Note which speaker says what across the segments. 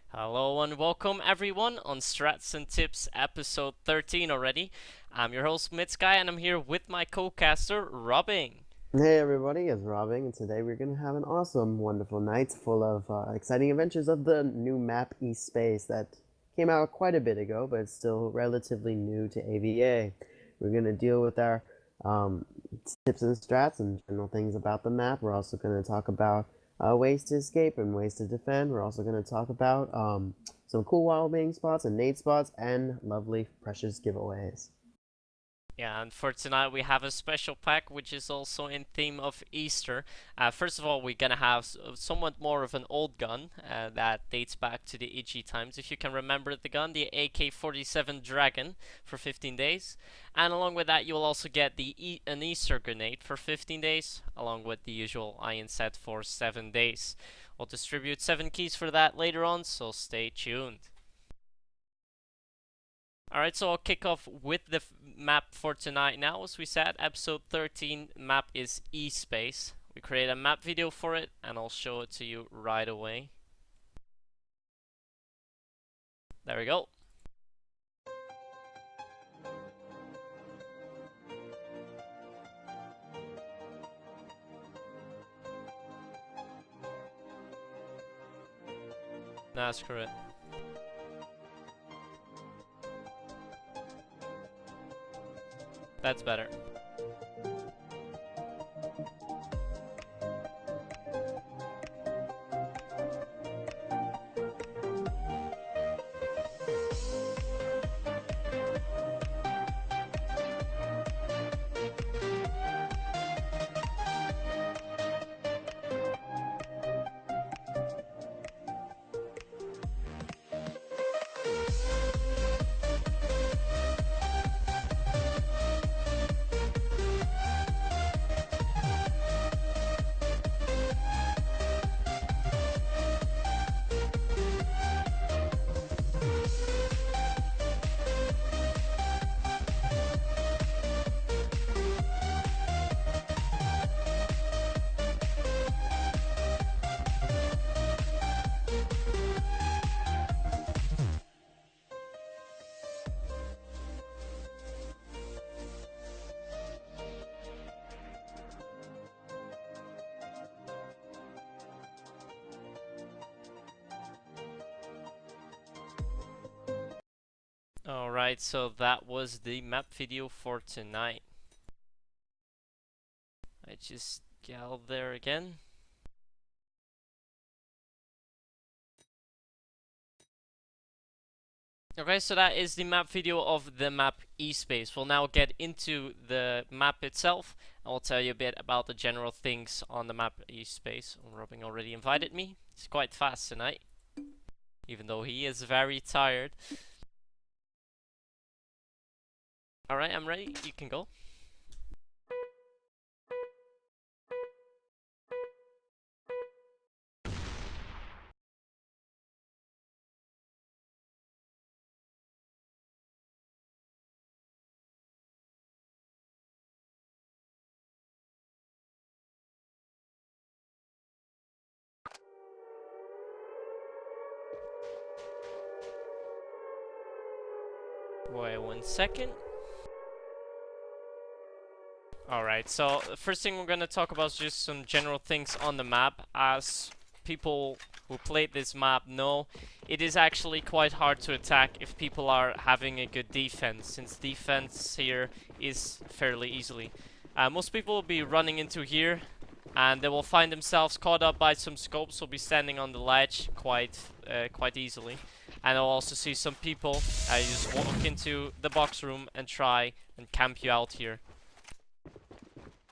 Speaker 1: Hello and welcome everyone on Strats and Tips episode 13 already. I'm your host MythSky and I'm here with my co-caster Robin.
Speaker 2: Hey everybody, it's Robin, and today we're gonna have an awesome, wonderful night full of exciting adventures of the new map East Space that came out quite a bit ago, but it's still relatively new to AVA. We're gonna deal with our um, tips and strats and general things about the map. We're also gonna talk about ways to escape and ways to defend. We're also gonna talk about some cool wild wing spots and nade spots and lovely precious giveaways.
Speaker 1: Yeah, and for tonight we have a special pack which is also in theme of Easter. First of all, we're gonna have somewhat more of an old gun that dates back to the EG times. If you can remember the gun, the AK-47 Dragon for 15 days. And along with that, you'll also get an Easter grenade for 15 days, along with the usual iron set for 7 days. We'll distribute 7 keys for that later on, so stay tuned. Alright, so I'll kick off with the map for tonight now. As we said, episode 13 map is E-Space. We create a map video for it, and I'll show it to you right away. There we go. Nah, screw it. That's better. Alright, so that was the map video for tonight. I just gal there again. Okay, so that is the map video of the map E-Space. We'll now get into the map itself. I will tell you a bit about the general things on the map E-Space. Robin already invited me. He's quite fast tonight, even though he is very tired. Alright, I'm ready. You can go. Wait 1 second. Alright, so the first thing we're gonna talk about is just some general things on the map. As people who played this map know, it is actually quite hard to attack if people are having a good defense, since defense here is fairly easily. Most people will be running into here, and they will find themselves caught up by some scopes. Will be standing on the ledge quite easily. And I'll also see some people just walk into the box room and try and camp you out here.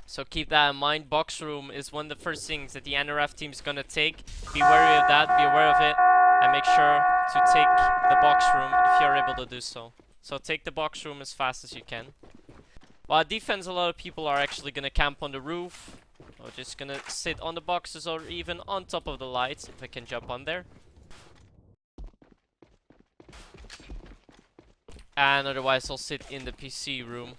Speaker 1: So keep that in mind. Box room is one of the first things that the NRF team is gonna take. Be wary of that, be aware of it, and make sure to take the box room if you're able to do so. So take the box room as fast as you can. While defense, a lot of people are actually gonna camp on the roof, or just gonna sit on the boxes, or even on top of the lights, if I can jump on there. And otherwise I'll sit in the PC room.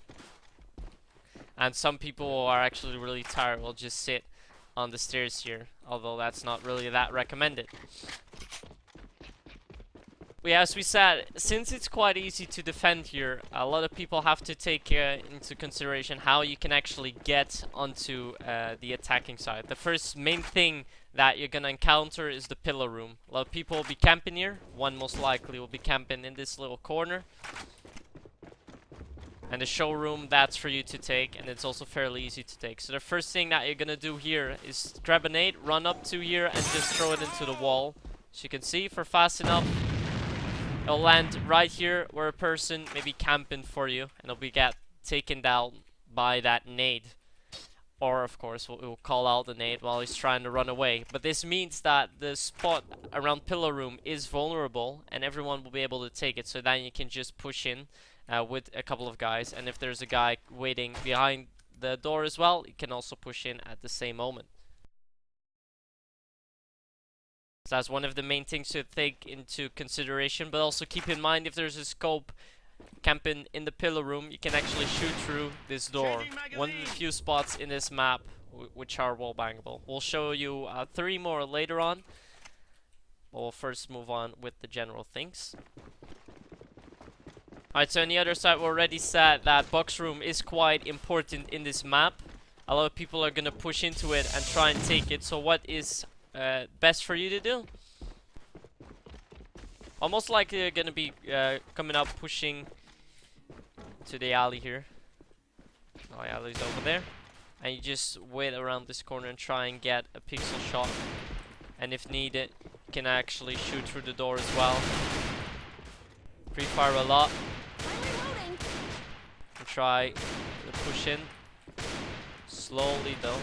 Speaker 1: And some people who are actually really tired will just sit on the stairs here, although that's not really that recommended. Yeah, as we said, since it's quite easy to defend here, a lot of people have to take into consideration how you can actually get onto the attacking side. The first main thing that you're gonna encounter is the pillar room. A lot of people will be camping here. One most likely will be camping in this little corner. And the showroom, that's for you to take, and it's also fairly easy to take. So the first thing that you're gonna do here is grab a nade, run up to here, and just throw it into the wall. As you can see, for fast enough, it'll land right here where a person may be camping for you, and it'll be taken down by that nade. Or, of course, we'll call out the nade while he's trying to run away. But this means that the spot around pillar room is vulnerable, and everyone will be able to take it. So then you can just push in with a couple of guys, and if there's a guy waiting behind the door as well, you can also push in at the same moment. So that's one of the main things to take into consideration, but also keep in mind if there's a scope camping in the pillar room, you can actually shoot through this door. One of the few spots in this map which are wall bangable. We'll show you 3 more later on. We'll first move on with the general things. Alright, so on the other side we already said that box room is quite important in this map. A lot of people are gonna push into it and try and take it. So what is best for you to do? Almost likely you're gonna be coming up, pushing to the alley here. Oh, the alley's over there. And you just wait around this corner and try and get a pixel shot. And if needed, you can actually shoot through the door as well. Pre-fire a lot. And try to push in. Slowly though.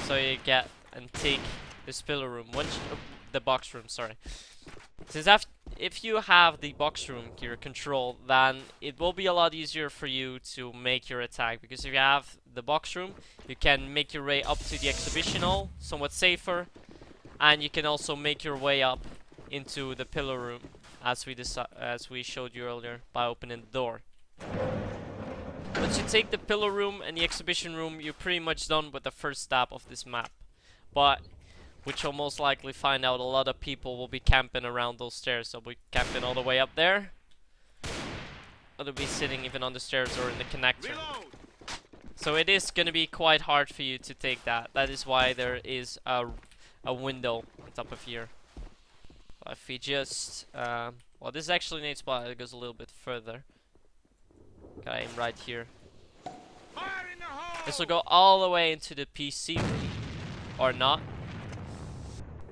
Speaker 1: So you get and take this pillar room. The box room, sorry. Since if you have the box room here control, then it will be a lot easier for you to make your attack, because if you have the box room, you can make your way up to the exhibition hall, somewhat safer, and you can also make your way up into the pillar room, as we showed you earlier, by opening the door. Once you take the pillar room and the exhibition room, you're pretty much done with the first step of this map. But which you'll most likely find out a lot of people will be camping around those stairs. They'll be camping all the way up there. Or they'll be sitting even on the stairs or in the connector. Reload. So it is going to be quite hard for you to take that. That is why there is a window on top of here. If we just... well, this is actually an 8 spot. It goes a little bit further. Gotta aim right here. This will go all the way into the PC room. Or not.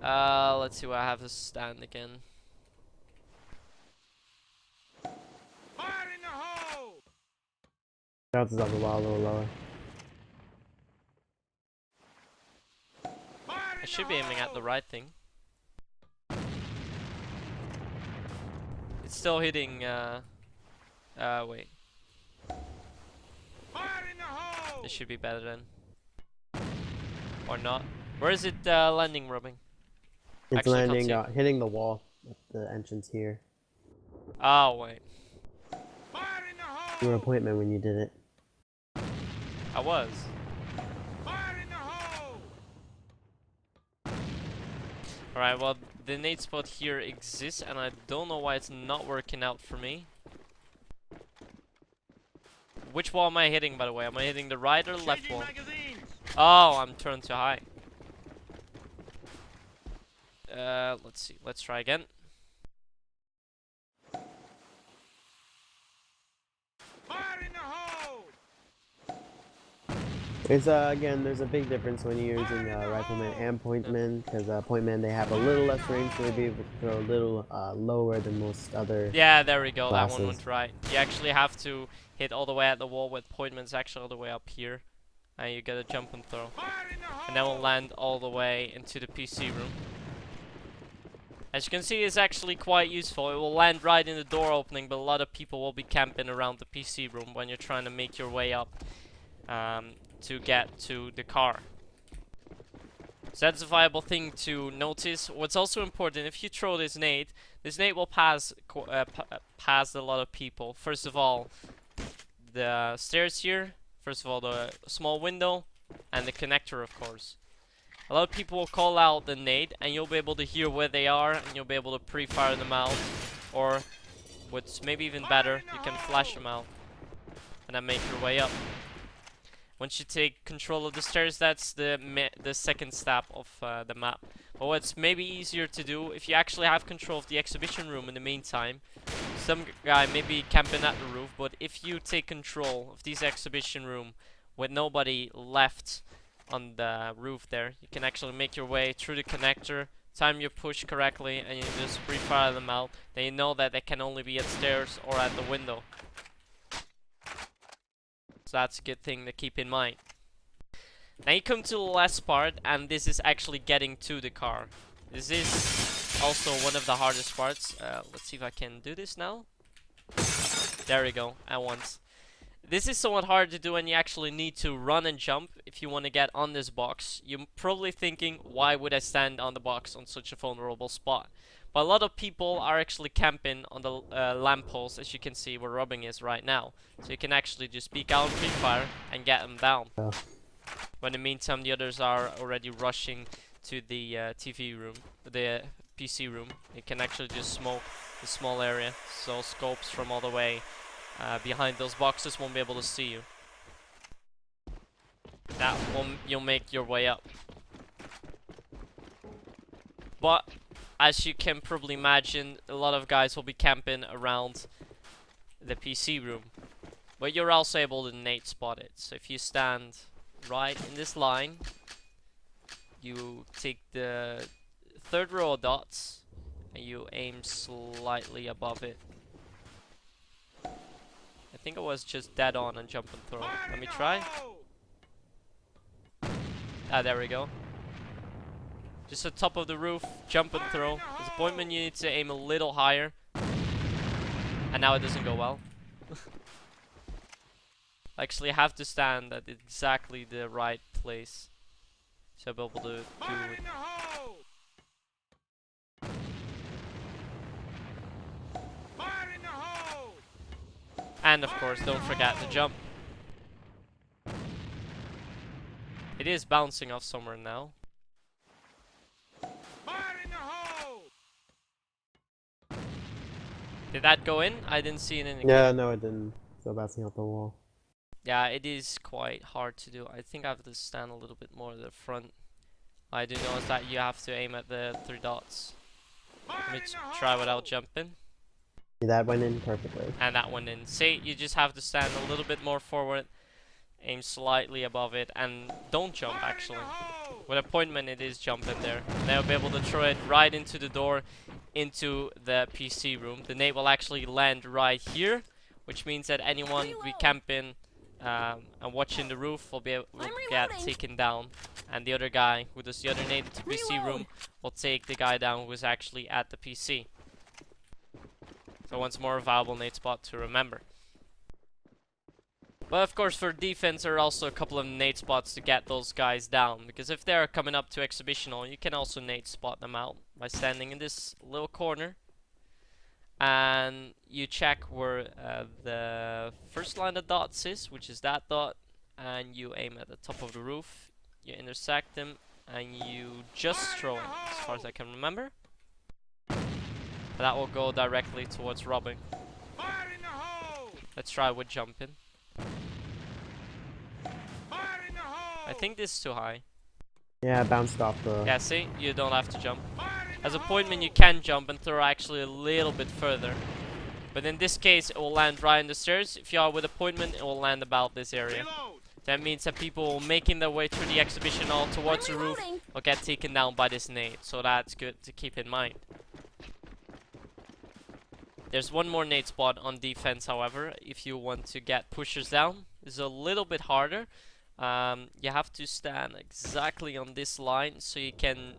Speaker 1: Let's see where I have to stand again. Fire in the hole!
Speaker 2: Bounces off the wall a little lower.
Speaker 1: I should be aiming at the right thing. It's still hitting, wait.
Speaker 2: Fire in the hole!
Speaker 1: This should be better then. Or not. Where is it landing, Robin?
Speaker 2: It's
Speaker 1: actually
Speaker 2: landing, hitting the wall at the entrance here.
Speaker 1: Oh, wait.
Speaker 2: Fire in the hole! You were a point man when you did it.
Speaker 1: I was.
Speaker 2: Fire in the hole!
Speaker 1: Alright, well, the nade spot here exists, and I don't know why it's not working out for me. Which wall am I hitting, by the way? Am I hitting the right or left wall? Oh, I'm turned too high. Let's see. Let's try again.
Speaker 2: Fire in the hole! There's again, there's a big difference when you're using rifleman and pointman, because pointman, they have a little less range, so they'd be able to throw a little lower than most other.
Speaker 1: Yeah, there we go.
Speaker 2: classes.
Speaker 1: That one went right. You actually have to hit all the way at the wall, with pointman's actually all the way up here, and you gotta jump and throw, and then we'll land all the way into the PC room. As you can see, it's actually quite useful. It will land right in the door opening, but a lot of people will be camping around the PC room when you're trying to make your way up to get to the car. So that's a viable thing to notice. What's also important, if you throw this nade will pass past a lot of people. First of all, the stairs here. First of all, the small window and the connector, of course. A lot of people will call out the nade, and you'll be able to hear where they are, and you'll be able to pre-fire them out Or what's maybe even better, you can flash them out and then make your way up. Once you take control of the stairs, that's the second step of the map. But what's maybe easier to do, if you actually have control of the exhibition room in the meantime, some guy may be camping at the roof, but if you take control of this exhibition room with nobody left on the roof there, you can actually make your way through the connector, time your push correctly, and you just pre-fire them out. Then you know that they can only be at stairs or at the window. So that's a good thing to keep in mind. Now you come to the last part, and this is actually getting to the car. This is also one of the hardest parts. Let's see if I can do this now. There we go, at once. This is somewhat hard to do, and you actually need to run and jump if you want to get on this box. You're probably thinking, why would I stand on the box on such a vulnerable spot? But a lot of people are actually camping on the lamppost, as you can see where Robin is right now. So you can actually just peek out and pre-fire and get them down. But in the meantime, the others are already rushing to the TV room, the PC room. You can actually just smoke the small area, so scopes from all the way behind those boxes won't be able to see you. That will you'll make your way up. But as you can probably imagine, a lot of guys will be camping around the PC room. But you're also able to nade spot it. So if you stand right in this line, you take the third row of dots and you aim slightly above it. I think it was just dead on and jump and throw. Let me try. Ah, there we go. Just at top of the roof, jump and throw. There's a point when you need to aim a little higher. And now it doesn't go well. Actually, I have to stand at exactly the right place. So I'll be able to do it. And of course, don't forget the jump. It is bouncing off somewhere now. Did that go in? I didn't see it in.
Speaker 2: Yeah, no, it didn't. So bouncing out the wall.
Speaker 1: Yeah, it is quite hard to do. I think I have to stand a little bit more to the front. I do notice that you have to aim at the 3 dots. Let me try without jumping.
Speaker 2: That went in perfectly.
Speaker 1: And that went in. See, you just have to stand a little bit more forward, aim slightly above it, and don't jump actually. With appointment, it is jumping there. And they'll be able to throw it right into the door, into the PC room. The nade will actually land right here, which means that anyone we camping and watching the roof will get taken down. And the other guy who does the other nade into PC room will take the guy down who is actually at the PC. So once more, a valuable nade spot to remember. But of course, for defense, there are also a couple of nade spots to get those guys down. Because if they're coming up to exhibitional, you can also nade spot them out by standing in this little corner. And you check where the first line of dots is, which is that dot. And you aim at the top of the roof. You intersect them, and you just throw it, as far as I can remember. That will go directly towards Robin. Let's try with jumping. I think this is too high.
Speaker 2: Yeah, it bounced off the...
Speaker 1: Yeah, see? You don't have to jump. As a pointman, you can jump and throw actually a little bit further. But in this case, it will land right in the stairs. If you are with a pointman, it will land about this area. That means that people making their way through the exhibition hall towards the roof will get taken down by this nade. So that's good to keep in mind. There's one more nade spot on defense, however, if you want to get pushers down. It's a little bit harder. You have to stand exactly on this line so you can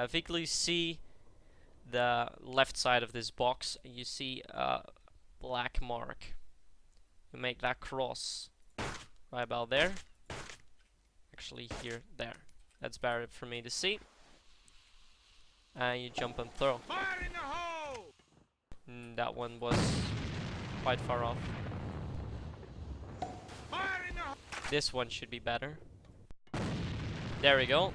Speaker 1: visually see the left side of this box. And you see a black mark. You make that cross right about there. Actually here, there. That's better for me to see. And you jump and throw. That one was quite far off. This one should be better. There we go.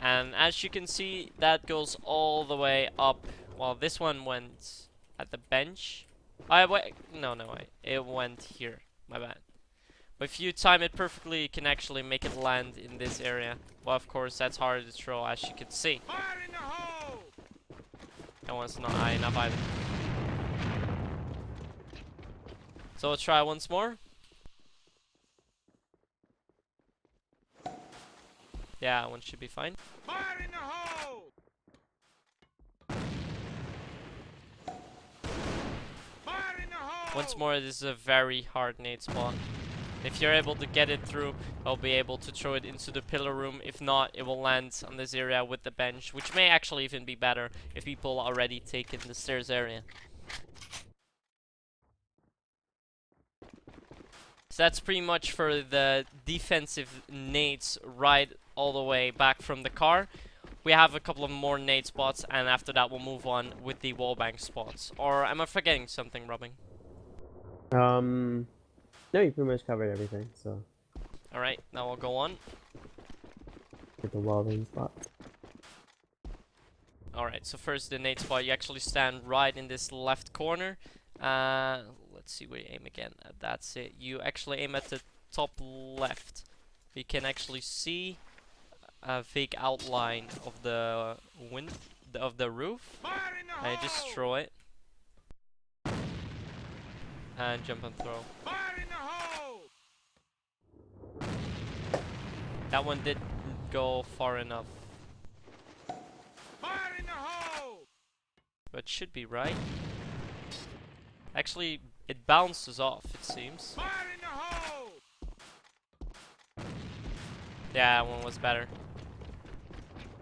Speaker 1: And as you can see, that goes all the way up Well, this one went at the bench. I wait. No, wait. It went here. My bad. But if you time it perfectly, you can actually make it land in this area. Well, of course, that's harder to throw, as you can see.
Speaker 3: Fire in the hole!
Speaker 1: That one's not high enough either. So we'll try once more. Yeah, one should be fine.
Speaker 3: Fire in the hole! Fire in the hole!
Speaker 1: Once more, this is a very hard nade spot. If you're able to get it through, I'll be able to throw it into the pillar room. If not, it will land on this area with the bench, which may actually even be better if people already taken the stairs area. So that's pretty much for the defensive nades right all the way back from the car. We have a couple of more nade spots, and after that we'll move on with the wallbang spots. Or am I forgetting something, Robin?
Speaker 2: No, you pretty much covered everything, so.
Speaker 1: Alright, now we'll go on.
Speaker 2: Get the welding spot.
Speaker 1: Alright, so first the nade spot, you actually stand right in this left corner. Let's see where you aim again. That's it. You actually aim at the top left. You can actually see a vague outline of the of the roof. And you just throw it. And jump and throw.
Speaker 3: Fire in the hole!
Speaker 1: That one didn't go far enough.
Speaker 3: Fire in the hole!
Speaker 1: But should be right. Actually, it bounces off, it seems.
Speaker 3: Fire in the hole!
Speaker 1: Yeah, that one was better.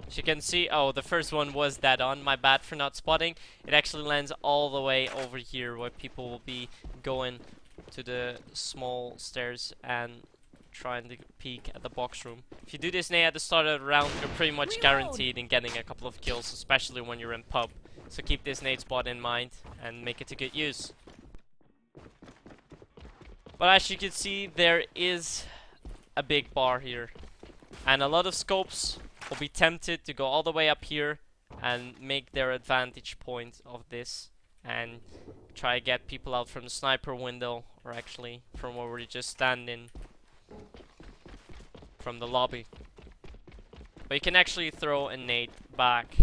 Speaker 1: As you can see, oh, the first one was dead on. My bad for not spotting. It actually lands all the way over here where people will be going to the small stairs and trying to peek at the box room. If you do this nade at the start of the round, you're pretty much guaranteed in getting a couple of kills, especially when you're in pub. So keep this nade spot in mind and make it to good use. But as you can see, there is a big bar here. And a lot of scopes will be tempted to go all the way up here and make their advantage point of this and try to get people out from the sniper window, or actually from where we're just standing from the lobby. But you can actually throw a nade back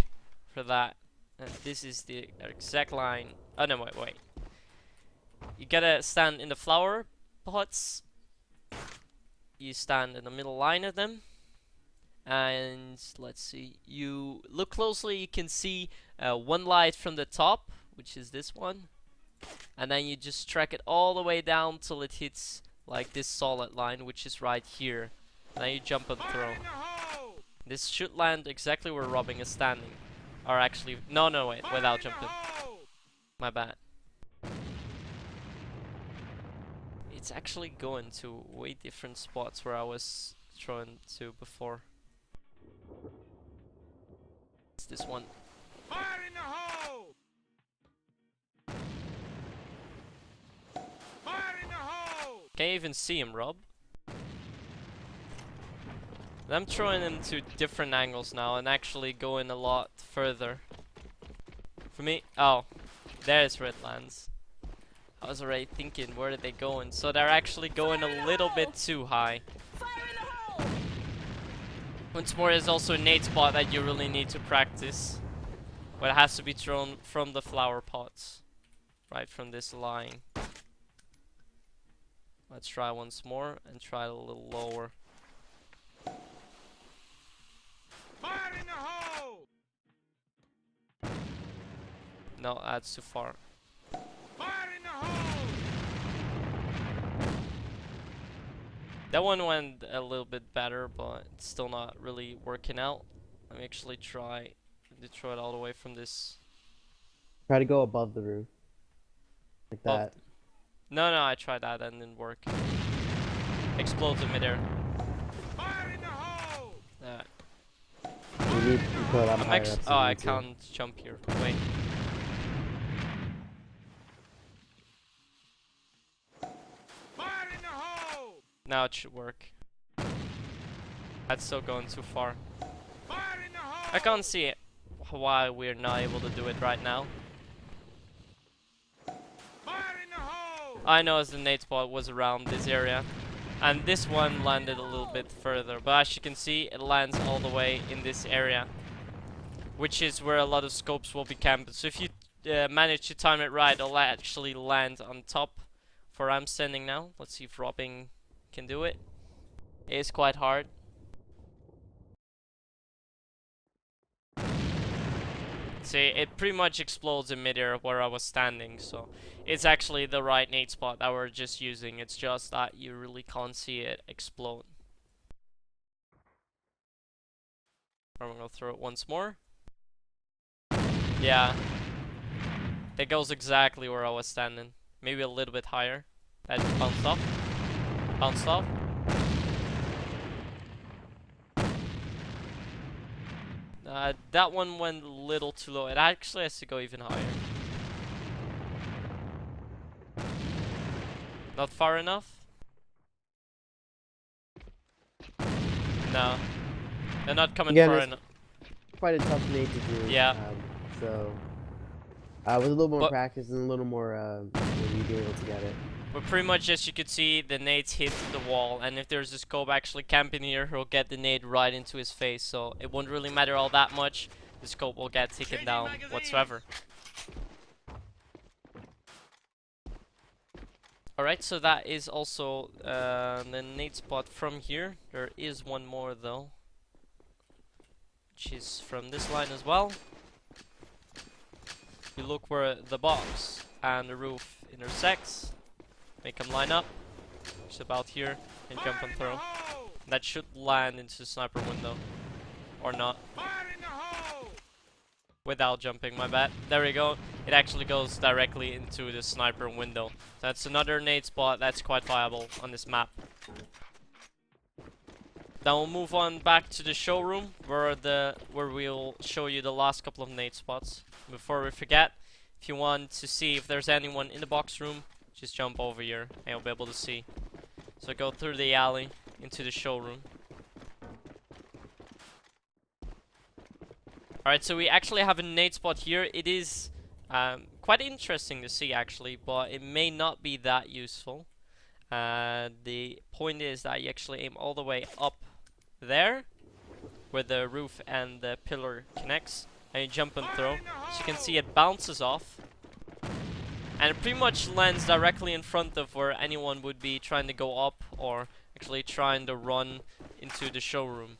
Speaker 1: for that. And this is the exact line. Oh no, wait. You gotta stand in the flower pots. You stand in the middle line of them. And let's see, you look closely, you can see one light from the top, which is this one. And then you just track it all the way down till it hits like this solid line, which is right here. And then you jump and throw. This should land exactly where Robin is standing. Or actually, no, wait, without jumping. My bad. It's actually going to way different spots where I was throwing to before. It's this one.
Speaker 3: Fire in the hole! Fire in the hole!
Speaker 1: Can't even see him, Rob. I'm throwing him to different angles now and actually going a lot further. For me, oh, there's red lands. I was already thinking, where are they going? So they're actually going a little bit too high. Once more, there's also a nade spot that you really need to practice. But it has to be thrown from the flower pots. Right from this line. Let's try once more and try a little lower.
Speaker 3: Fire in the hole!
Speaker 1: No, that's too far.
Speaker 3: Fire in the hole!
Speaker 1: That one went a little bit better, but it's still not really working out. Let me actually try to throw it all the way from this.
Speaker 2: Try to go above the roof. Like that.
Speaker 1: No, I tried that and didn't work. Explodes in midair.
Speaker 3: Fire in the hole!
Speaker 2: You need to go that higher up.
Speaker 1: Oh, I can't jump here. Wait.
Speaker 3: Fire in the hole!
Speaker 1: Now it should work. That's still going too far.
Speaker 3: Fire in the hole!
Speaker 1: I can't see it. why we're not able to do it right now.
Speaker 3: Fire in the hole!
Speaker 1: I know as the nade spot was around this area. And this one landed a little bit further. But as you can see, it lands all the way in this area, which is where a lot of scopes will be camped. So if you manage to time it right, it'll actually land on top for where I'm standing now. Let's see if robbing can do it. It is quite hard. See, it pretty much explodes in midair where I was standing, so it's actually the right nade spot that we're just using. It's just that you really can't see it explode. I'm gonna throw it once more. Yeah. That goes exactly where I was standing. Maybe a little bit higher. That bounced off. Bounced off. That one went a little too low. It actually has to go even higher. Not far enough? No. They're not coming far enough.
Speaker 2: Quite a tough nade to do.
Speaker 1: Yeah.
Speaker 2: So, with a little more practice and a little more, you'd be able to get it.
Speaker 1: But pretty much, as you could see, the nades hit the wall, and if there's a scope actually camping here, he'll get the nade right into his face, so it won't really matter all that much. The scope will get taken down whatsoever. Alright, so that is also the nade spot from here. There is one more though, which is from this line as well. You look where the box and the roof intersects. Make them line up, just about here, and jump and throw. That should land into the sniper window, or not. Without jumping, my bad. There we go. It actually goes directly into the sniper window. That's another nade spot that's quite viable on this map. Then we'll move on back to the showroom, where we'll show you the last couple of nade spots. Before we forget, if you want to see if there's anyone in the box room, just jump over here and you'll be able to see. So go through the alley into the showroom. Alright, so we actually have a nade spot here. It is quite interesting to see actually, but it may not be that useful. The point is that you actually aim all the way up there, where the roof and the pillar connects, and you jump and throw. So you can see it bounces off. And it pretty much lands directly in front of where anyone would be trying to go up or actually trying to run into the showroom.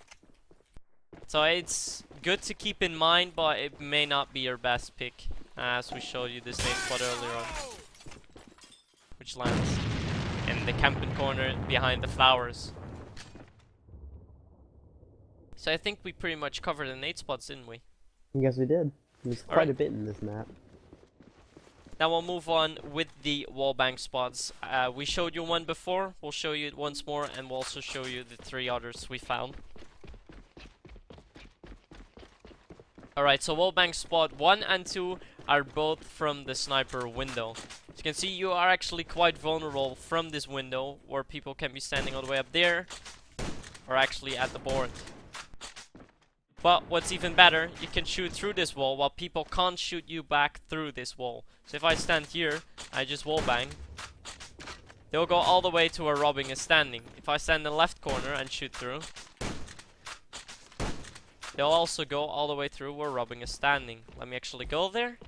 Speaker 1: So it's good to keep in mind, but it may not be your best pick, as we showed you this nade spot earlier on, which lands in the camping corner behind the flowers. So I think we pretty much covered the nade spots, didn't we?
Speaker 2: Yes, we did. There's quite a bit in this map.
Speaker 1: Now we'll move on with the wallbang spots. We showed you one before, we'll show you it once more, and we'll also show you the 3 others we found. Alright, so wallbang spot 1 and 2 are both from the sniper window. As you can see, you are actually quite vulnerable from this window, where people can be standing all the way up there, or actually at the board. But what's even better, you can shoot through this wall while people can't shoot you back through this wall. So if I stand here, I just wallbang, they'll go all the way to where robbing is standing. If I stand in the left corner and shoot through, they'll also go all the way through where robbing is standing. Let me actually go there.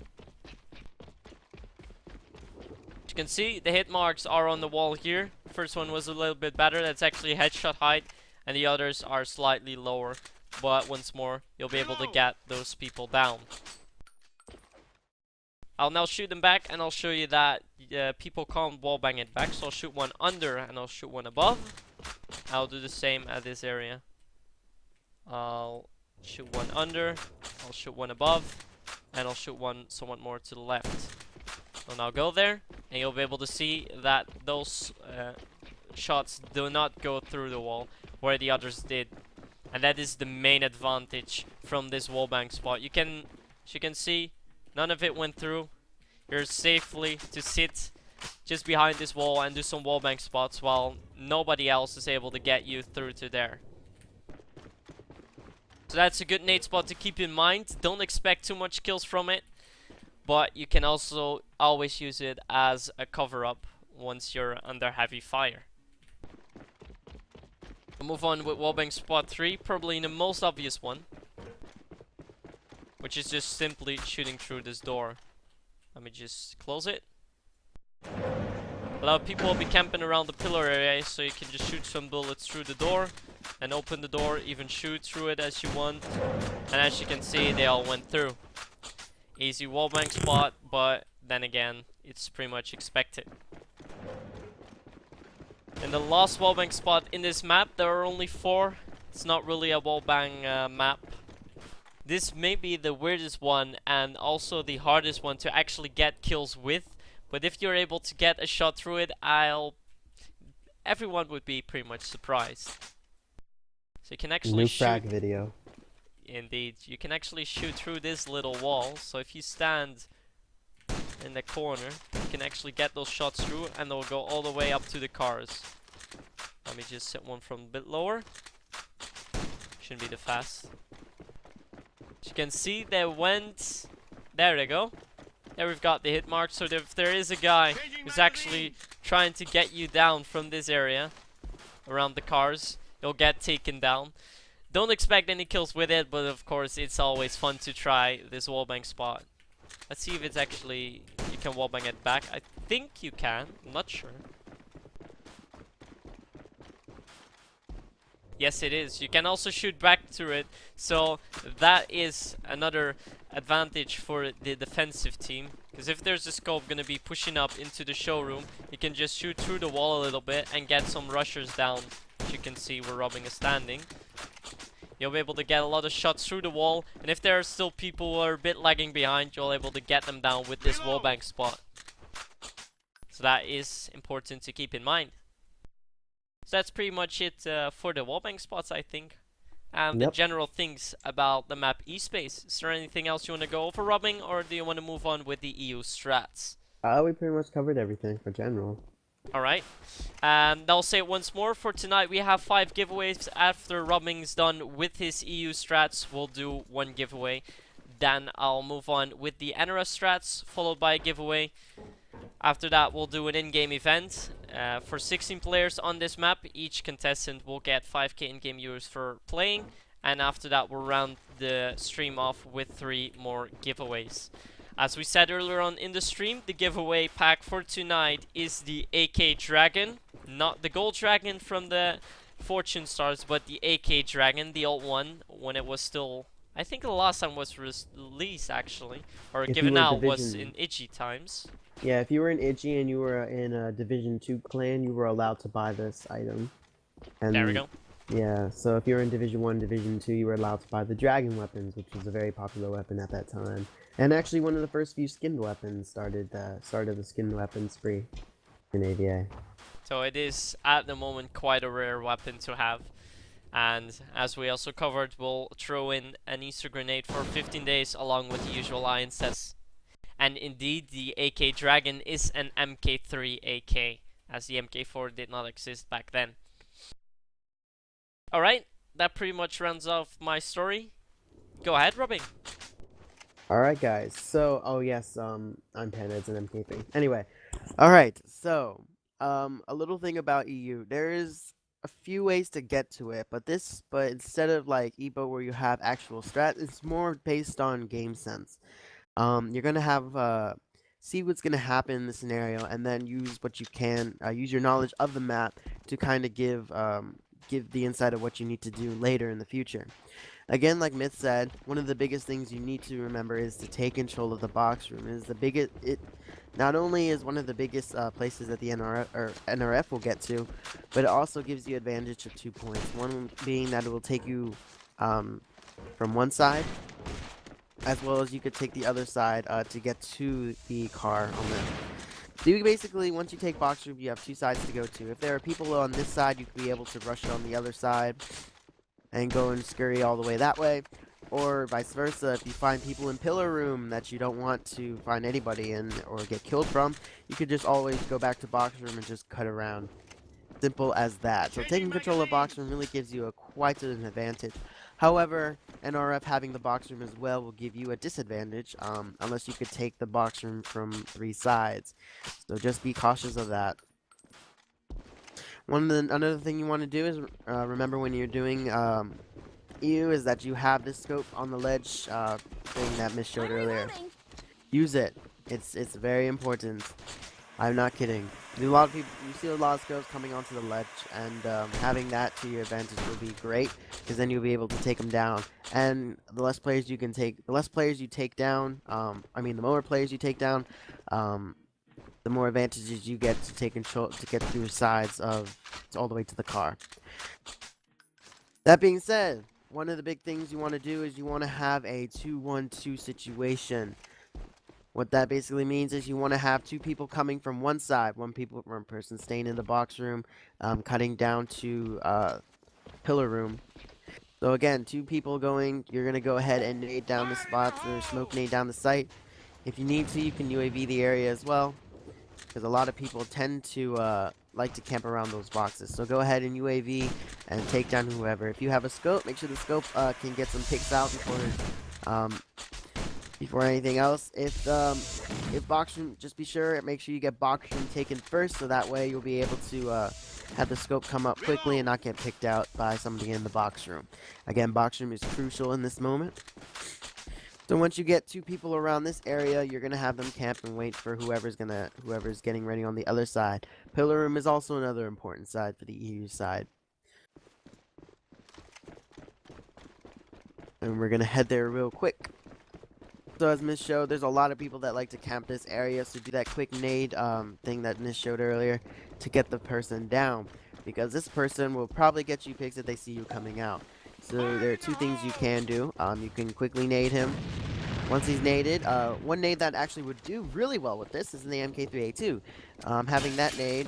Speaker 1: As you can see, the hit marks are on the wall here. The first one was a little bit better, that's actually headshot height, and the others are slightly lower. But once more, you'll be able to get those people down. I'll now shoot them back, and I'll show you that people can't wallbang it back. So I'll shoot one under, and I'll shoot one above. I'll do the same at this area. I'll shoot one under, I'll shoot one above, and I'll shoot one somewhat more to the left. So now go there, and you'll be able to see that those shots do not go through the wall, where the others did. And that is the main advantage from this wallbang spot. As you can see, none of it went through. You're safely to sit just behind this wall and do some wallbang spots while nobody else is able to get you through to there. So that's a good nade spot to keep in mind. Don't expect too much kills from it, but you can also always use it as a cover-up once you're under heavy fire. We'll move on with wallbang spot 3, probably the most obvious one, which is just simply shooting through this door. Let me just close it. A lot of people will be camping around the pillar area, so you can just shoot some bullets through the door and open the door, even shoot through it as you want. And as you can see, they all went through. Easy wallbang spot, but then again, it's pretty much expected. And the last wallbang spot in this map, there are only 4. It's not really a wallbang map. This may be the weirdest one and also the hardest one to actually get kills with. But if you're able to get a shot through it, everyone would be pretty much surprised. So you can actually shoot.
Speaker 2: New frag video.
Speaker 1: Indeed, you can actually shoot through this little wall. So if you stand in the corner, you can actually get those shots through, and they'll go all the way up to the cars. Let me just set one from a bit lower. Shouldn't be the fast. As you can see, they went. There they go. There we've got the hit mark. So if there is a guy who's actually trying to get you down from this area around the cars, you'll get taken down. Don't expect any kills with it, but of course it's always fun to try this wallbang spot. Let's see if it's actually, you can wallbang it back. I think you can, I'm not sure. Yes, it is. You can also shoot back through it, so that is another advantage for the defensive team. Because if there's a scope gonna be pushing up into the showroom, you can just shoot through the wall a little bit and get some rushers down. As you can see, where Robbing is standing. You'll be able to get a lot of shots through the wall, and if there are still people who are a bit lagging behind, you'll be able to get them down with this wallbang spot. So that is important to keep in mind. So that's pretty much it for the wallbang spots, I think. And the general things about the map eSpace. Is there anything else you want to go over, Robbing, or do you want to move on with the EU strats?
Speaker 2: We pretty much covered everything for general.
Speaker 1: Alright, and I'll say it once more. For tonight, we have 5 giveaways. After Robbing's done with his EU strats, we'll do 1 giveaway. Then I'll move on with the NRS strats, followed by a giveaway. After that, we'll do an in-game event. For 16 players on this map, each contestant will get 5k in-game euros for playing. And after that, we'll round the stream off with 3 more giveaways. As we said earlier on in the stream, the giveaway pack for tonight is the AK Dragon. Not the Gold Dragon from the Fortune Stars, but the AK Dragon, the old one, when it was still... I think the last time was released, actually. Or given out was in Itchy times.
Speaker 2: Yeah, if you were in Itchy and you were in a Division 2 clan, you were allowed to buy this item. And
Speaker 1: there we go.
Speaker 2: Yeah, so if you were in Division 1, Division 2, you were allowed to buy the Dragon weapons, which was a very popular weapon at that time. And actually one of the first few skinned weapons started the skinned weapon spree in AVA.
Speaker 1: So it is, at the moment, quite a rare weapon to have. And as we also covered, we'll throw in an Easter grenade for 15 days along with the usual iron sets. And indeed, the AK Dragon is an MK3 AK, as the MK4 did not exist back then. Alright, that pretty much rounds off my story. Go ahead, Robbie.
Speaker 2: Alright guys, so, oh yes, I'm Panda, it's an MK3. Anyway, alright, so, a little thing about EU. There is a few ways to get to it, but instead of like EBO where you have actual strat, it's more based on game sense. You're gonna have, see what's gonna happen in the scenario, and then use what you can, use your knowledge of the map to kind of give the insight of what you need to do later in the future. Again, like Myth said, one of the biggest things you need to remember is to take control of the box room. It not only is one of the biggest places that the NRF will get to, but it also gives you advantage of 2 points. One being that it will take you from one side, as well as you could take the other side to get to the car on the... So you basically, once you take box room, you have 2 sides to go to. If there are people on this side, you could be able to rush on the other side and go and scurry all the way that way, or vice versa. If you find people in pillar room that you don't want to find anybody in or get killed from, you could just always go back to box room and just cut around. Simple as that. So taking control of box room really gives you quite an advantage. However, NRF having the box room as well will give you a disadvantage, unless you could take the box room from 3 sides. So just be cautious of that. Another thing you want to do is remember when you're doing EU is that you have this scope on the ledge thing that Miss showed earlier. Use it. It's very important. I'm not kidding. A lot of people, you see a lot of scopes coming onto the ledge, and having that to your advantage will be great, because then you'll be able to take them down. And the less players you take down, the more players you take down, the more advantages you get to take control to get through sides of all the way to the car. That being said, one of the big things you want to do is you want to have a 2-1-2 situation. What that basically means is you want to have 2 people coming from one side, one person staying in the box room, cutting down to pillar room. So again, 2 people going. You're gonna go ahead and nade down the spots or smoke nade down the site. If you need to, you can UAV the area as well, because a lot of people tend to like to camp around those boxes. So go ahead and UAV and take down whoever. If you have a scope, make sure the scope can get some picks out before anything else. If box room, just be sure, make sure you get box room taken first, so that way you'll be able to have the scope come up quickly and not get picked out by somebody in the box room. Again, box room is crucial in this moment. So once you get 2 people around this area, you're gonna have them camp and wait for whoever's getting ready on the other side. Pillar room is also another important side for the EU side. And we're gonna head there real quick. So as Miss showed, there's a lot of people that like to camp this area, so do that quick nade thing that Miss showed earlier to get the person down, because this person will probably get you picks if they see you coming out. So there are 2 things you can do. You can quickly nade him. Once he's naded, one nade that actually would do really well with this is in the MK3A2. Having that nade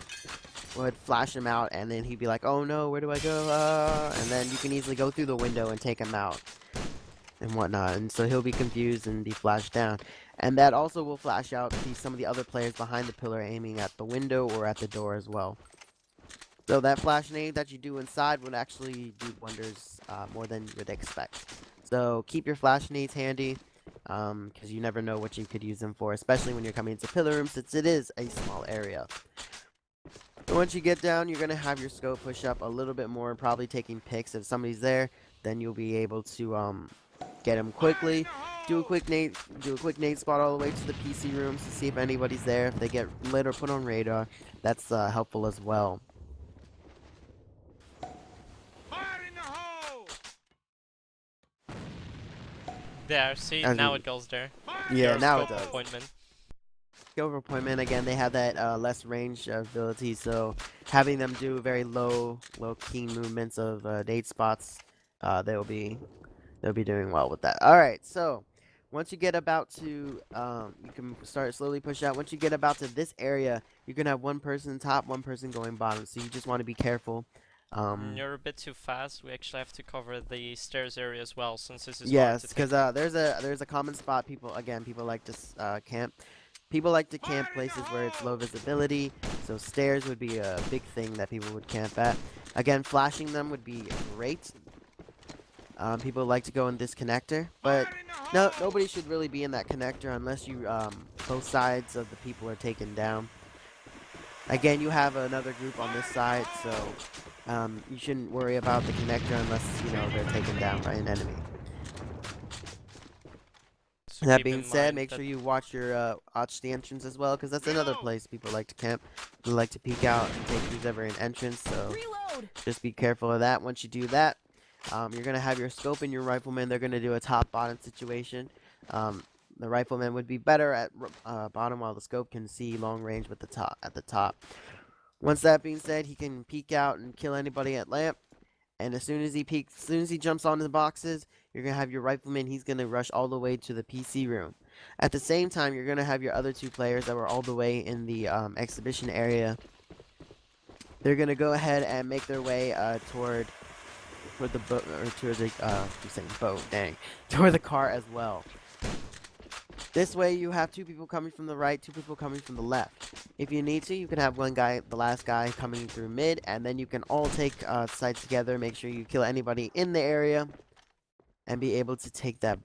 Speaker 2: would flash him out, and then he'd be like, oh no, where do I go? And then you can easily go through the window and take him out and whatnot, and so he'll be confused and be flashed down. And that also will flash out some of the other players behind the pillar aiming at the window or at the door as well. So that flash nade that you do inside would actually do wonders more than you would expect. So keep your flash nades handy, because you never know what you could use them for, especially when you're coming into pillar room, since it is a small area. So once you get down, you're going to have your scope push up a little bit more, probably taking pics. If somebody's there, then you'll be able to get him quickly. Do a quick nade spot all the way to the PC rooms to see if anybody's there. If they get lit or put on radar, that's helpful as well.
Speaker 1: There, see, now it goes there.
Speaker 2: Yeah,
Speaker 1: Your
Speaker 2: now it
Speaker 1: scope
Speaker 2: does.
Speaker 1: appointment.
Speaker 2: Scope appointment, again, they have that less range ability, so having them do very low key movements of nade spots, they'll be doing well with that. All right, so once you get about to, you can start slowly push out. Once you get about to this area, you can have 1 person top, 1 person going bottom. So you just want to be careful.
Speaker 1: You're a bit too fast. We actually have to cover the stairs area as well, since this is
Speaker 2: yes, because there's a common spot. People like to camp. People like to camp places where it's low visibility. So stairs would be a big thing that people would camp at. Again, flashing them would be great. People like to go in this connector, but nobody should really be in that connector unless you both sides of the people are taken down. Again, you have another group on this side, so you shouldn't worry about the connector unless they're taken down by an enemy.
Speaker 1: So
Speaker 2: That being said, make sure you watch the entrance as well, because that's another place people like to camp. They like to peek out and take who's ever in entrance, so just be careful of that. Once you do that, you're going to have your scope and your rifleman. They're going to do a top-bottom situation. The rifleman would be better at bottom, while the scope can see long range with at the top. Once that being said, he can peek out and kill anybody at lamp. And as soon as he jumps onto the boxes, you're going to have your rifleman. He's going to rush all the way to the PC room. At the same time, you're going to have your other 2 players that were all the way in the exhibition area. They're going to go ahead and make their way toward the boat, or toward the toward the car as well. This way you have 2 people coming from the right, 2 people coming from the left. If you need to, you can have one guy, the last guy, coming through mid, and then you can all take sides together. Make sure you kill anybody in the area, and be able to take that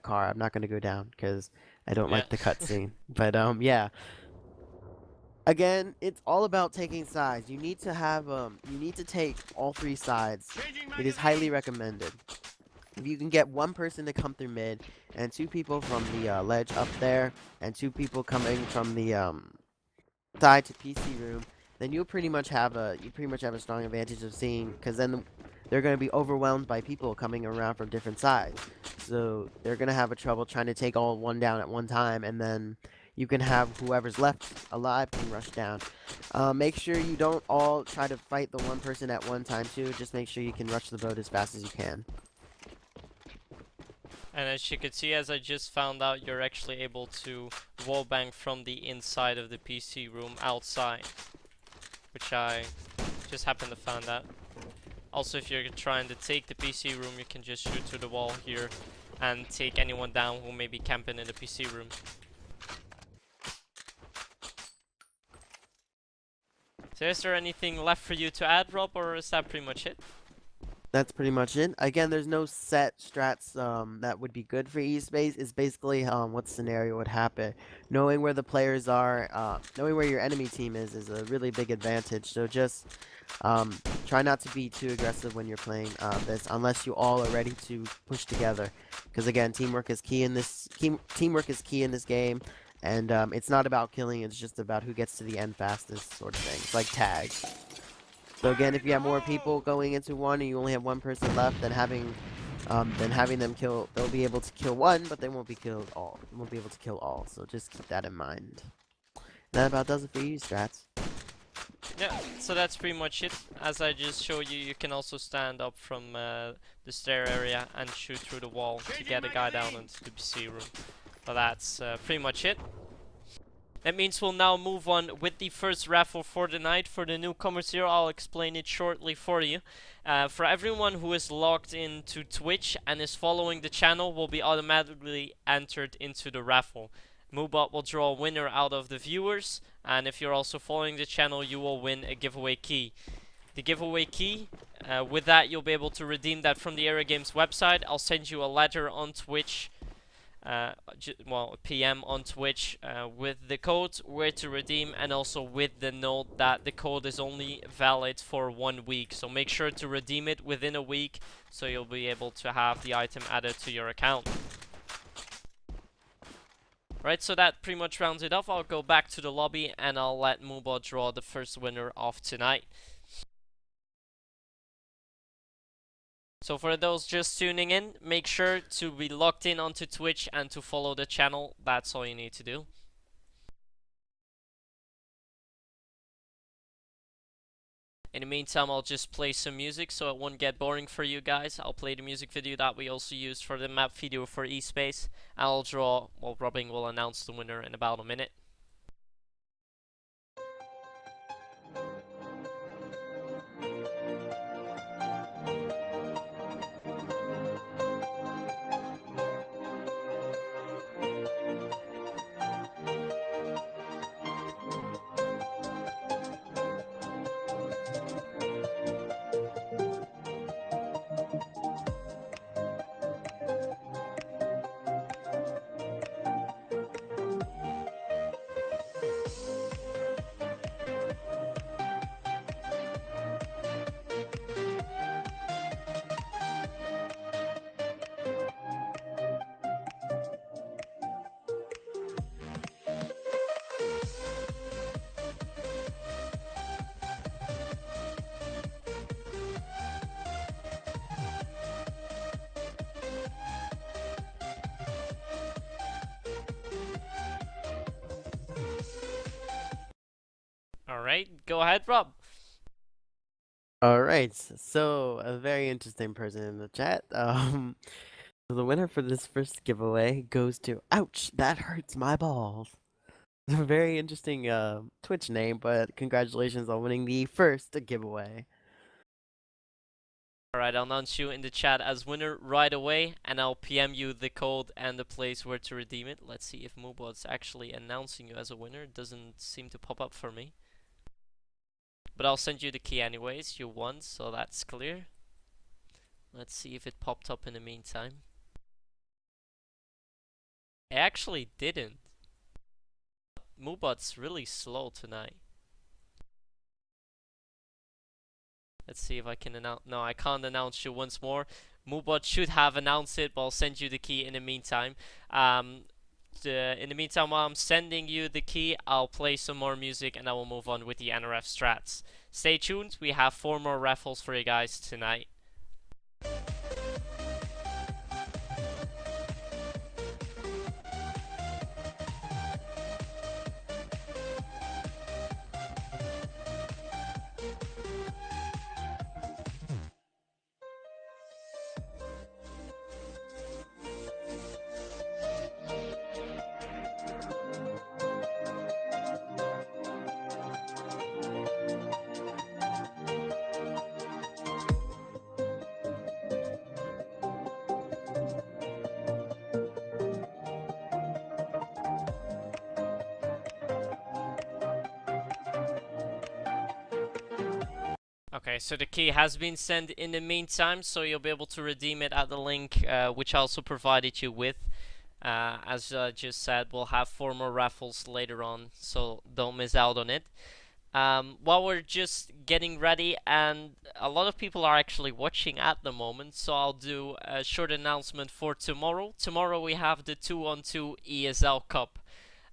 Speaker 2: car. I'm not gonna go down because I don't
Speaker 1: Yeah.
Speaker 2: like the cutscene. But yeah. Again, it's all about taking sides. You need to take all three sides.
Speaker 3: Changing
Speaker 2: It is highly
Speaker 3: magazine.
Speaker 2: recommended. If you can get one person to come through mid and two people from the ledge up there and two people coming from the side to PC room, then you pretty much have a strong advantage of seeing, because then they're going to be overwhelmed by people coming around from different sides. So they're going to have a trouble trying to take all one down at one time, and then you can have whoever's left alive can rush down. Make sure you don't all try to fight the one person at one time too. Just make sure you can rush the boat as fast as you can.
Speaker 1: And as you can see, as I just found out, you're actually able to wallbang from the inside of the PC room outside, which I just happened to find out. Also, if you're trying to take the PC room, you can just shoot through the wall here and take anyone down who may be camping in the PC room. So is there anything left for you to add, Rob, or is that pretty much it?
Speaker 2: That's pretty much it. Again, there's no set strats that would be good for eSpace. It's basically what scenario would happen. Knowing where the players are, knowing where your enemy team is a really big advantage. So just try not to be too aggressive when you're playing this, unless you all are ready to push together. Because again, teamwork is key in this game, and it's not about killing. It's just about who gets to the end fastest, sort of thing. It's like tag. So again, if you have more people going into one and you only have one person left, then having them kill, they'll be able to kill one, but they won't be killed all. They won't be able to kill all. So just keep that in mind. And that about does it for you, Strats.
Speaker 1: Yeah, so that's pretty much it. As I just showed you, you can also stand up from the stair area and shoot through the wall to get a guy down into the PC room. But that's pretty much it. That means we'll now move on with the first raffle for the night. For the newcomers here, I'll explain it shortly for you. For everyone who is logged into Twitch and is following the channel, will be automatically entered into the raffle. Moobot will draw a winner out of the viewers, and if you're also following the channel, you will win a giveaway key. The giveaway key, with that you'll be able to redeem that from the Area Games website. I'll send you a letter on Twitch, PM on Twitch with the code, where to redeem, and also with the note that the code is only valid for 1 week. So make sure to redeem it within a week, so you'll be able to have the item added to your account. Right, so that pretty much rounds it off. I'll go back to the lobby and I'll let Moobot draw the first winner of tonight. So for those just tuning in, make sure to be logged in onto Twitch and to follow the channel. That's all you need to do. In the meantime, I'll just play some music so it won't get boring for you guys. I'll play the music video that we also used for the map video for eSpace. I'll draw, well, Robin will announce the winner in about a minute. Alright, go ahead, Rob.
Speaker 2: Alright, so a very interesting person in the chat. So the winner for this first giveaway goes to, ouch, that hurts my balls. A very interesting Twitch name, but congratulations on winning the first giveaway.
Speaker 1: Alright, I'll announce you in the chat as winner right away, and I'll PM you the code and the place where to redeem it. Let's see if Moobot's actually announcing you as a winner. It doesn't seem to pop up for me. But I'll send you the key anyways. You won, so that's clear. Let's see if it popped up in the meantime. It actually didn't. Moobot's really slow tonight. Let's see if I can announce. No, I can't announce you once more. Moobot should have announced it, but I'll send you the key in the meantime. In the meantime, while I'm sending you the key, I'll play some more music and I will move on with the NRF strats. Stay tuned, we have 4 more raffles for you guys tonight. Okay, so the key has been sent in the meantime, so you'll be able to redeem it at the link which I also provided you with. As I just said, we'll have 4 more raffles later on, so don't miss out on it. While we're just getting ready, and a lot of people are actually watching at the moment, so I'll do a short announcement for tomorrow. Tomorrow we have the 2-on-2 ESL Cup.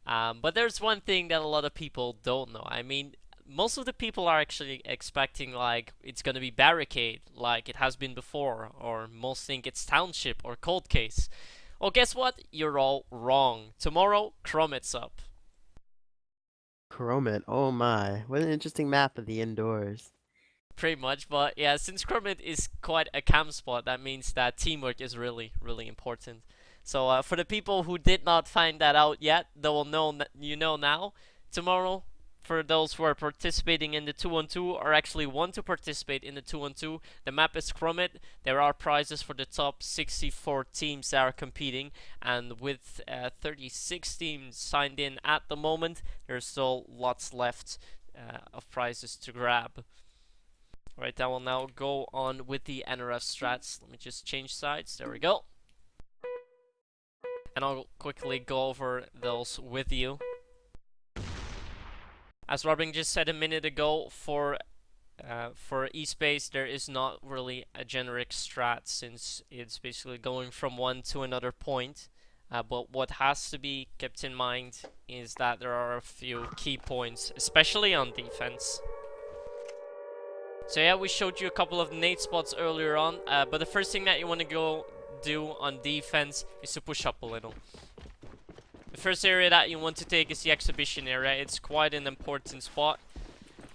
Speaker 1: But there's one thing that a lot of people don't know. I mean, most of the people are actually expecting like it's gonna be barricade like it has been before, or most think it's township or cold case. Well, guess what? You're all wrong. Tomorrow, Chromit's up.
Speaker 2: Chromit, oh my. What an interesting map of the indoors.
Speaker 1: Pretty much, but yeah, since Chromit is quite a camp spot, that means that teamwork is really, really important. So for the people who did not find that out yet, they will know, you know now. Tomorrow, for those who are participating in the 2-on-2 or actually want to participate in the 2-on-2, the map is Chromit. There are prizes for the top 64 teams that are competing, and with 36 teams signed in at the moment, there's still lots left of prizes to grab. Alright, I will now go on with the NRF strats. Let me just change sides. There we go. And I'll quickly go over those with you. As Robin just said a minute ago, for eSpace there is not really a generic strat, since it's basically going from one to another point. But what has to be kept in mind is that there are a few key points, especially on defense. So yeah, we showed you a couple of nade spots earlier on, but the first thing that you want to go do on defense is to push up a little. The first area that you want to take is the exhibition area. It's quite an important spot.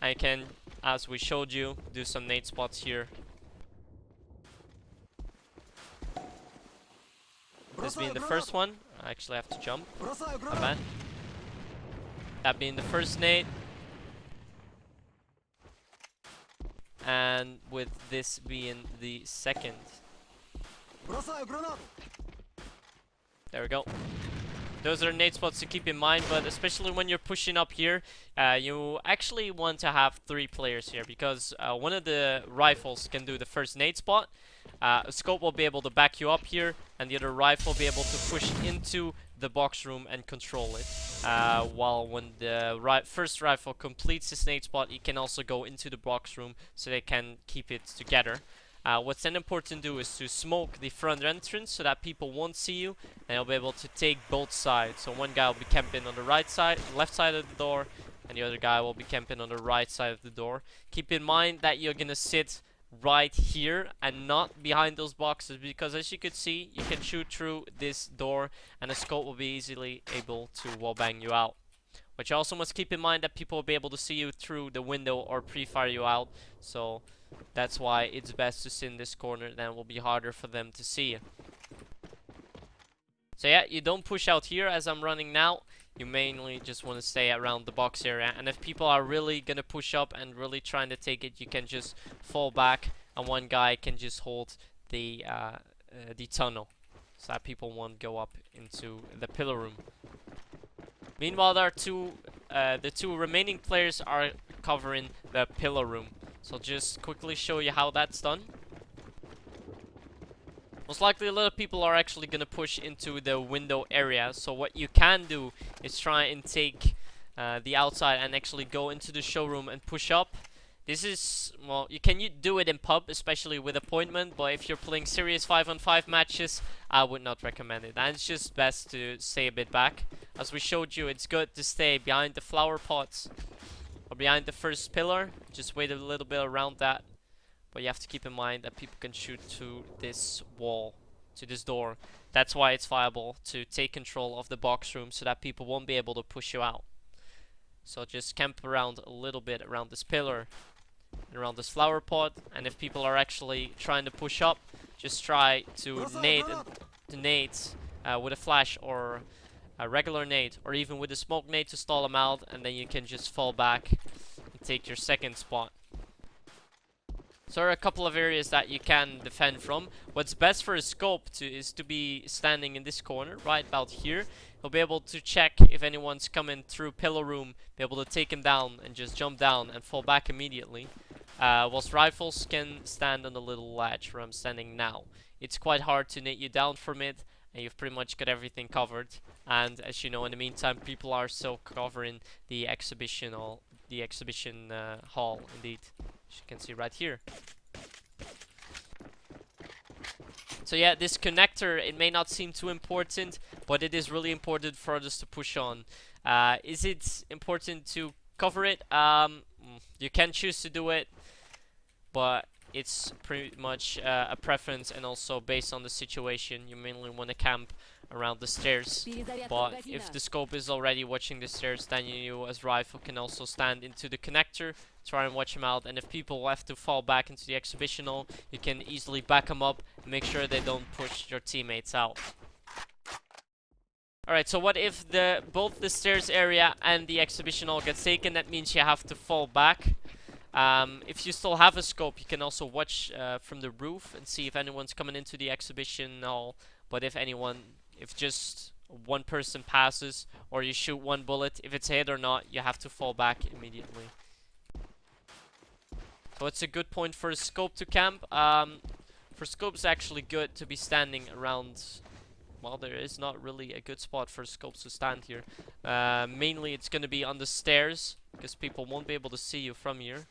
Speaker 1: I can, as we showed you, do some nade spots here. This being the first one. I actually have to jump. My bad. That being the first nade. And with this being the second. There we go. Those are nade spots to keep in mind, but especially when you're pushing up here, you actually want to have 3 players here, because one of the rifles can do the first nade spot, a scope will be able to back you up here, and the other rifle will be able to push into the box room and control it. While when the first rifle completes his nade spot, he can also go into the box room, so they can keep it together. What's then important to do is to smoke the front entrance so that people won't see you, and you'll be able to take both sides. So one guy will be camping on the right side, left side of the door, and the other guy will be camping on the right side of the door. Keep in mind that you're gonna sit right here and not behind those boxes, because as you could see, you can shoot through this door and the scope will be easily able to wallbang you out. But you also must keep in mind that people will be able to see you through the window or pre-fire you out, so that's why it's best to sit in this corner, then it will be harder for them to see you. So yeah, you don't push out here as I'm running now. You mainly just want to stay around the box area, and if people are really gonna push up and really trying to take it, you can just fall back and one guy can just hold the tunnel, so that people won't go up into the pillar room. Meanwhile, there are the 2 remaining players are covering the pillar room. So I'll just quickly show you how that's done. most likely a lot of people are actually gonna push into the window area. So what you can do is try and take the outside and actually go into the showroom and push up. This is, well, you can do it in pub, especially with appointment, but if you're playing serious 5-on-5 matches, I would not recommend it. And it's just best to stay a bit back. As we showed you, it's good to stay behind the flower pots or behind the first pillar. Just wait a little bit around that. But you have to keep in mind that people can shoot to this wall, to this door. That's why it's viable to take control of the box room so that people won't be able to push you out. So just camp around a little bit around this pillar, around this flower pot, and if people are actually trying to push up, just try to nade with a flash or a regular nade, or even with a smoke nade to stall them out, and then you can just fall back and take your second spot. So there are a couple of areas that you can defend from. What's best for a scope is to be standing in this corner, right about here. He'll be able to check if anyone's coming through pillar room, be able to take him down and just jump down and fall back immediately. Whilst rifles can stand on the little ledge where I'm standing now. It's quite hard to nade you down from it, and you've pretty much got everything covered. And as you know, in the meantime, people are still covering the exhibition hall, indeed, as you can see right here. So yeah, this connector, it may not seem too important, but it is really important for us to push on. Is it important to cover it? You can choose to do it, but it's pretty much a preference, and also based on the situation. You mainly want to camp around the stairs, but if the scope is already watching the stairs, then you as rifle can also stand into the connector, try and watch them out, and if people have to fall back into the exhibition hall, you can easily back them up and make sure they don't push your teammates out. Alright, so what if both the stairs area and the exhibition hall gets taken? That means you have to fall back. If you still have a scope, you can also watch from the roof and see if anyone's coming into the exhibition hall. But if just one person passes, or you shoot one bullet, if it's a hit or not, you have to fall back immediately. So it's a good point for a scope to camp. For scopes, actually good to be standing around. Well, there is not really a good spot for scopes to stand here. Mainly it's going to be on the stairs, because people won't be able to see you from here,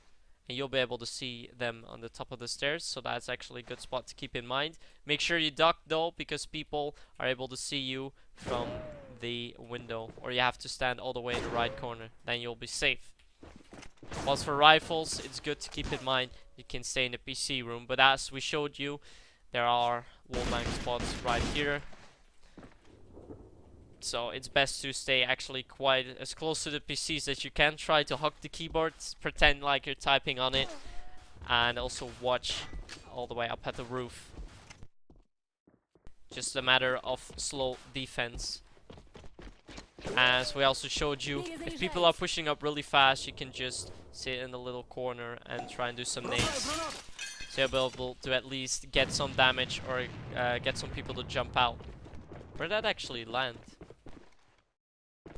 Speaker 1: and you'll be able to see them on the top of the stairs. So that's actually a good spot to keep in mind. Make sure you duck though, because people are able to see you from the window, or you have to stand all the way in the right corner, then you'll be safe. Whilst for rifles, it's good to keep in mind you can stay in the PC room, but as we showed you, there are wallbang spots right here. So it's best to stay actually quite as close to the PCs as you can. Try to hug the keyboard, pretend like you're typing on it, and also watch all the way up at the roof. Just a matter of slow defense. As we also showed you, if people are pushing up really fast, you can just sit in the little corner and try and do some nades. So you'll be able to at least get some damage, or get some people to jump out. Where'd that actually land?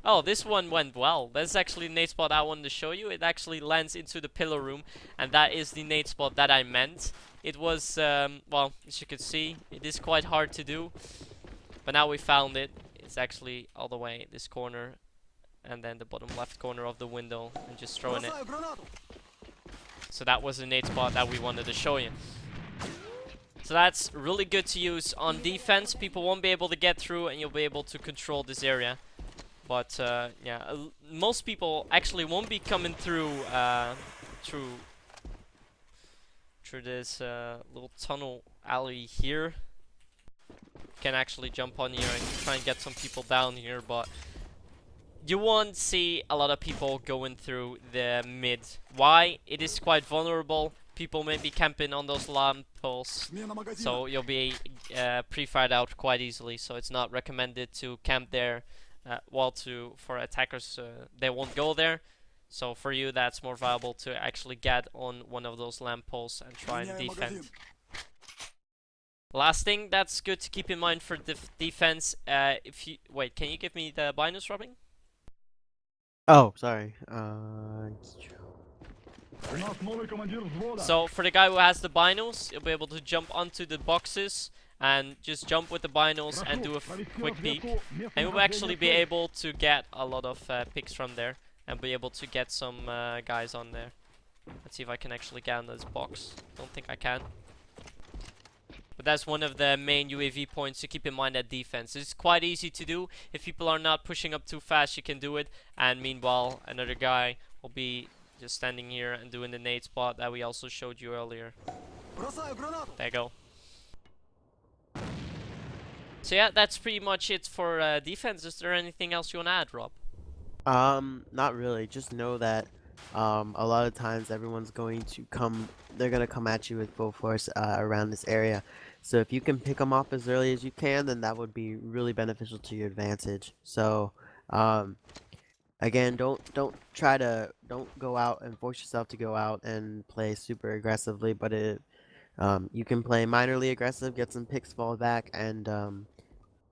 Speaker 1: Oh, this one went well. That's actually the nade spot I wanted to show you. It actually lands into the pillar room, and that is the nade spot that I meant. It was, well, as you can see, it is quite hard to do, but now we found it. It's actually all the way this corner, and then the bottom left corner of the window, and just throwing it. So that was the nade spot that we wanted to show you. So that's really good to use on defense. People won't be able to get through, and you'll be able to control this area. But yeah, most people actually won't be coming through through this little tunnel alley here. Can actually jump on here and try and get some people down here, but you won't see a lot of people going through the mid. Why? It is quite vulnerable. People may be camping on those lamp posts, so you'll be pre-fired out quite easily. So it's not recommended to camp there. For attackers, they won't go there. So for you, that's more viable to actually get on one of those lamp posts and try and defend. Last thing that's good to keep in mind for defense, if you wait, can you give me the binos, Robin?
Speaker 2: Oh, sorry.
Speaker 1: So for the guy who has the binos, you'll be able to jump onto the boxes and just jump with the binos and do a quick peek. And you'll actually be able to get a lot of picks from there and be able to get some guys on there. Let's see if I can actually get on this box. Don't think I can. But that's one of the main UAV points to keep in mind at defense. It's quite easy to do. If people are not pushing up too fast, you can do it. And meanwhile, another guy will be just standing here and doing the nade spot that we also showed you earlier. There you go. So yeah, that's pretty much it for defense. Is there anything else you want to add, Rob?
Speaker 2: Not really. Just know that a lot of times everyone's going to come, they're going to come at you with full force around this area. So if you can pick them off as early as you can, then that would be really beneficial to your advantage. So again, don't go out and force yourself to go out and play super aggressively, but you can play minorly aggressive, get some picks, fall back, and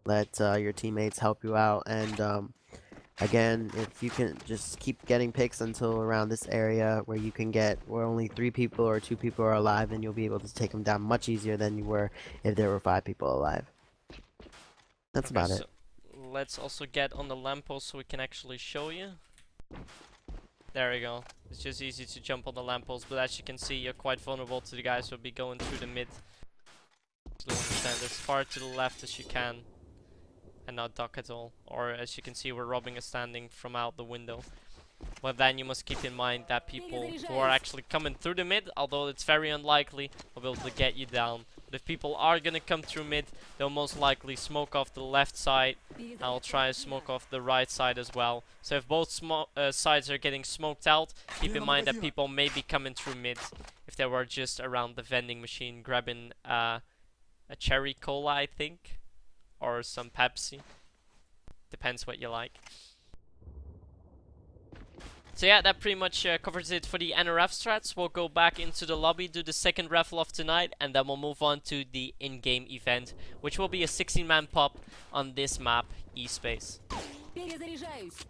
Speaker 2: let your teammates help you out. And again, if you can just keep getting picks until around this area where you can get where only 3 people or 2 people are alive, then you'll be able to take them down much easier than you were if there were 5 people alive. That's about it.
Speaker 1: Let's also get on the lamppost so we can actually show you. There we go. It's just easy to jump on the lamppost, but as you can see, you're quite vulnerable to the guys who will be going through the mid. So stand as far to the left as you can and not duck at all. Or as you can see, we're robbing a standing from out the window. But then you must keep in mind that people who are actually coming through the mid, although it's very unlikely, will be able to get you down. But if people are gonna come through mid, they'll most likely smoke off the left side. I'll try to smoke off the right side as well. So if both sides are getting smoked out, keep in mind that people may be coming through mid. If they were just around the vending machine grabbing a cherry cola, I think, or some Pepsi. Depends what you like. So yeah, that pretty much covers it for the NRF strats. We'll go back into the lobby, do the second raffle of tonight, and then we'll move on to the in-game event, which will be a 16-man pop on this map, E-Space.
Speaker 4: Перезаряжаюсь.